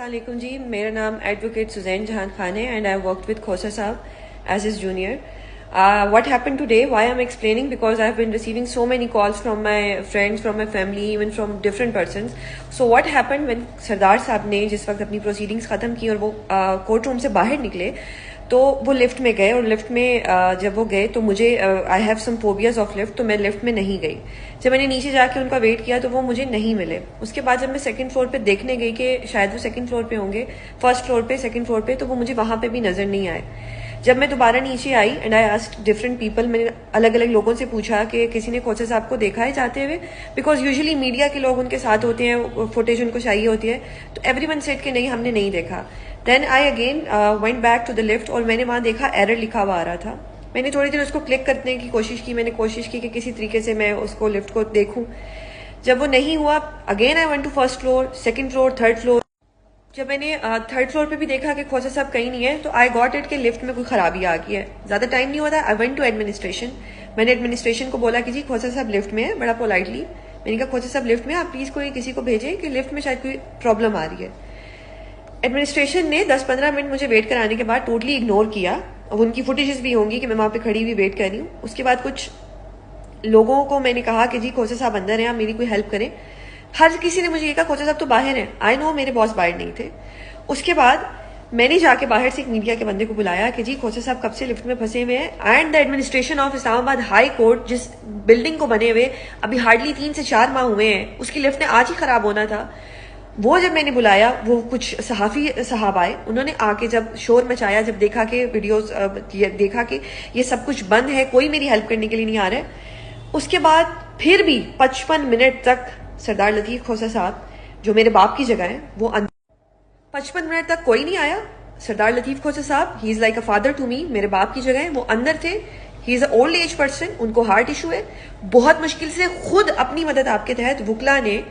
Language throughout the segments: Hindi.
अस्सलामुअलैकुम जी, मेरा नाम एडवोकेट सुजैन जहान खान है एंड आई वर्कड विद खोसा साहब as his junior. What happened today, why I'm explaining, because I've been receiving so many calls from my friends, from my family, even from different persons. So what happened when सरदार साहब ने जिस वक्त अपनी प्रोसीडिंग्स ख़त्म की और वो कोर्ट रूम से बाहर निकले तो वो लिफ्ट में गए और लिफ्ट में जब वो गए तो मुझे I have some phobias of lift, तो मैं लिफ्ट में नहीं गई। जब मैंने नीचे जाके उनका वेट किया तो वो मुझे नहीं मिले। उसके बाद जब मैं सेकंड फ्लोर पे देखने गई कि शायद वो सेकंड फ्लोर पे होंगे, फर्स्ट फ्लोर पे, सेकंड फ्लोर पे, तो वो मुझे वहां पे भी नजर नहीं आए। जब मैं दोबारा नीचे आई and I asked different people, मैंने अलग अलग लोगों से पूछा कि किसी ने खोसा साहब को देखा है जाते हुए, बिकॉज यूजुअली मीडिया के लोग उनके साथ होते हैं, फुटेज उनको चाहिए होती है, तो एवरीवन सेड कि नहीं, हमने नहीं देखा। Then I again went back to the lift और मैंने वहां देखा एरर लिखा हुआ आ रहा था। मैंने थोड़ी देर उसको क्लिक करने की कोशिश की, मैंने कोशिश की कि किसी तरीके से मैं उसको लिफ्ट को देखूं। जब वो नहीं हुआ, again I went to first floor, second floor, third floor. जब मैंने थर्ड फ्लोर पे भी देखा कि खोसा साहब कहीं नहीं है, तो आई गॉट इट कि लिफ्ट में कोई खराबी आ गई है। ज्यादा टाइम नहीं होता, आई वेंट टू एडमिनिस्ट्रेशन। मैंने एडमिनिस्ट्रेशन को बोला कि जी खोसा साहब लिफ्ट में है, बड़ा पोलाइटली मैंने कहा खोसा साहब लिफ्ट में, आप प्लीज कोई किसी को भेजें कि लिफ्ट में शायद कोई प्रॉब्लम आ रही है। एडमिनिस्ट्रेशन ने 10-15 मिनट मुझे वेट कराने के बाद टोटली इग्नोर किया। अब उनकी फुटेजेस भी होंगी कि मैं वहां पे खड़ी हुई वेट कर रही हूँ। उसके बाद कुछ लोगों को मैंने कहा कि जी खोसा साहब अंदर हैं, आप मेरी कोई हेल्प करें। हर किसी ने मुझे ये कहा खोसा साहब तो बाहर हैं। आई नो मेरे बॉस बाहर नहीं थे। उसके बाद मैंने जाके बाहर से एक मीडिया के बंदे को बुलाया कि जी खोसा साहब कब से लिफ्ट में फंसे हुए हैं and the administration of Islamabad high court, जिस बिल्डिंग को बने हुए अभी हार्डली 3 से 4 माह हुए हैं, उसकी लिफ्ट ने आज ही खराब होना था। वो जब मैंने बुलाया, वो कुछ सहाफी साहब आए, उन्होंने आके जब शोर मचाया, जब देखा कि वीडियोस देखा कि ये सब कुछ बंद है, कोई मेरी हेल्प करने के लिए नहीं आ रहा है। उसके बाद फिर भी 55 मिनट तक सरदार लतीफ खोसा साहब, जो मेरे बाप की जगह है, वो 55 मिनट तक कोई नहीं आया। सरदार Latif Khosa Sahab, he is like a father to me, मेरे बाप की जगह है, वो अंदर थे। He is a old age person, उनको हार्ट इशू है। बहुत मुश्किल से खुद अपनी मदद आपके तहत वुकला ने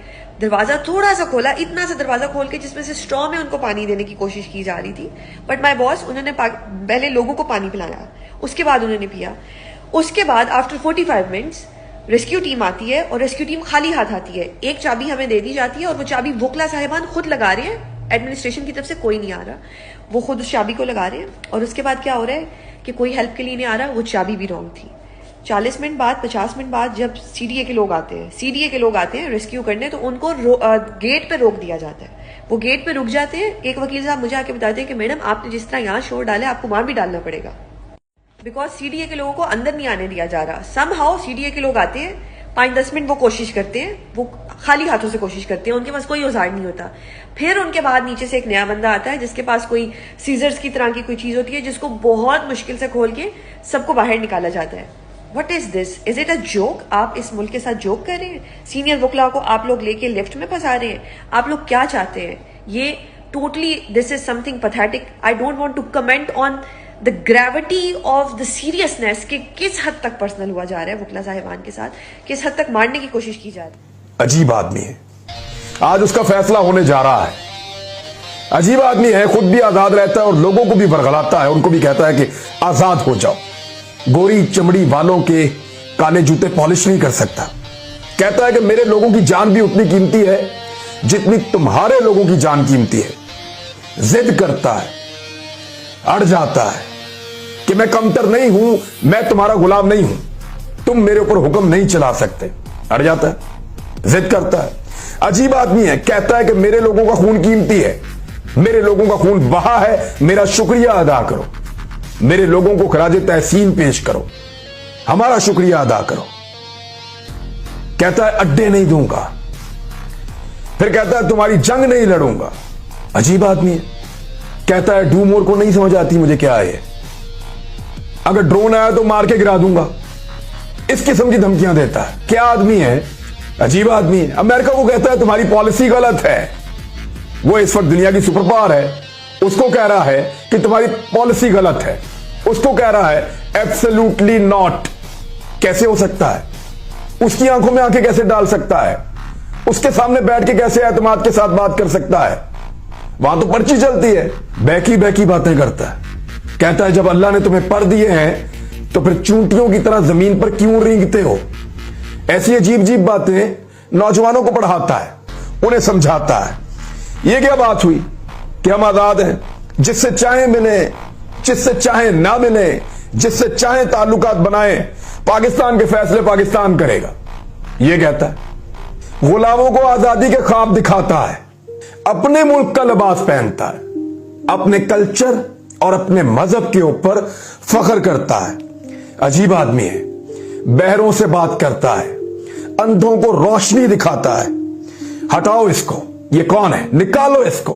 दरवाजा थोड़ा सा खोला, इतना सा दरवाजा खोल के जिसमें से स्ट्रॉ में उनको पानी देने की कोशिश की जा रही थी। बट माय बॉस, उन्होंने पहले लोगों को पानी पिलाया, उसके बाद उन्होंने पिया। उसके बाद आफ्टर 45 मिनट्स रेस्क्यू टीम आती है और रेस्क्यू टीम खाली हाथ आती है। एक चाबी हमें दे दी जाती है और वो चाबी वुकला साहिबान खुद लगा रहे हैं, एडमिनिस्ट्रेशन की तरफ से कोई नहीं आ रहा, वो खुद उस चाबी को लगा रहे हैं। और उसके बाद क्या हो रहा है कि कोई हेल्प के लिए नहीं आ रहा, वो चाबी भी रॉन्ग थी। 40 मिनट बाद, 50 मिनट बाद जब सीडीए के लोग आते हैं रेस्क्यू करने, तो उनको गेट पे रोक दिया जाता है। वो गेट पे रुक जाते हैं। एक वकील साहब मुझे आके बताते हैं कि मैडम आपने जिस तरह यहाँ शोर डाले, आपको वहां भी डालना पड़ेगा, बिकॉज सीडीए के लोगों को अंदर नहीं आने दिया जा रहा। समहाउ सीडीए के लोग आते हैं, 5-10 मिनट वो कोशिश करते हैं, वो खाली हाथों से कोशिश करते हैं, उनके पास कोई औजार नहीं होता। फिर उनके बाद नीचे से एक नया बंदा आता है जिसके पास कोई सीजर्स की तरह की कोई चीज होती है, जिसको बहुत मुश्किल से खोल के सबको बाहर निकाला जाता है। What is this? Is it a joke? आप इस मुल्क के साथ जोक कर रहे हैं? सीनियर वुकला को आप लोग लेके लिफ्ट में फंसा रहे हैं। आप लोग क्या चाहते हैं? ये totally, this is something pathetic. I don't want to comment on the gravity of the seriousness कि किस हद तक पर्सनल हुआ जा रहा है वुकला साहिबान के साथ, किस हद तक मारने की कोशिश की जा रही है। अजीब आदमी है, आज उसका फैसला होने जा रहा है। अजीब आदमी है, खुद भी आजाद रहता है और लोगों को भी बरगलाता है, उनको भी कहता है कि आजाद हो जाओ। गोरी चमड़ी वालों के काले जूते पॉलिश नहीं कर सकता। कहता है कि मेरे लोगों की जान भी उतनी कीमती है जितनी तुम्हारे लोगों की जान कीमती है। जिद करता है, अड़ जाता है कि मैं कमतर नहीं हूं, मैं तुम्हारा गुलाम नहीं हूं, तुम मेरे ऊपर हुक्म नहीं चला सकते। अड़ जाता है, जिद करता है। अजीब आदमी है, कहता है कि मेरे लोगों का खून कीमती है, मेरे लोगों का खून बहा है, मेरा शुक्रिया अदा करो, मेरे लोगों को खराज तहसीन पेश करो, हमारा शुक्रिया अदा करो। कहता है अड्डे नहीं दूंगा, फिर कहता है तुम्हारी जंग नहीं लड़ूंगा। अजीब आदमी है, कहता है डू मोर को नहीं समझ आती मुझे क्या है, अगर ड्रोन आया तो मार के गिरा दूंगा। इस किस्म की धमकियां देता है। क्या आदमी है, अजीब आदमी है। अमेरिका को कहता है तुम्हारी पॉलिसी गलत है, वो इस वक्त दुनिया की सुपर पावर है, उसको कह रहा है कि तुम्हारी पॉलिसी गलत है। उसको कह रहा है एब्सोल्युटली नॉट। कैसे हो सकता है? उसकी आंखों में आंखें कैसे डाल सकता है? उसके सामने बैठ के कैसे एतमाद के साथ बात कर सकता है? वहां तो पर्ची चलती है, बहकी बहकी बातें करता है। कहता है जब अल्लाह ने तुम्हें पर दिए हैं तो फिर चूंटियों की तरह जमीन पर क्यों रेंगते हो? ऐसी अजीब अजीब बातें नौजवानों को पढ़ाता है, उन्हें समझाता है। ये क्या बात हुई? कि हम आजाद हैं, जिससे चाहे मिले, जिससे चाहे ना मिले, जिससे चाहे ताल्लुकात बनाए, पाकिस्तान के फैसले पाकिस्तान करेगा, यह कहता है। गुलामों को आजादी के ख्वाब दिखाता है, अपने मुल्क का लिबास पहनता है, अपने कल्चर और अपने मजहब के ऊपर फख्र करता है। अजीब आदमी है, बहरों से बात करता है, अंधों को रोशनी दिखाता है। हटाओ इसको, ये कौन है? निकालो इसको।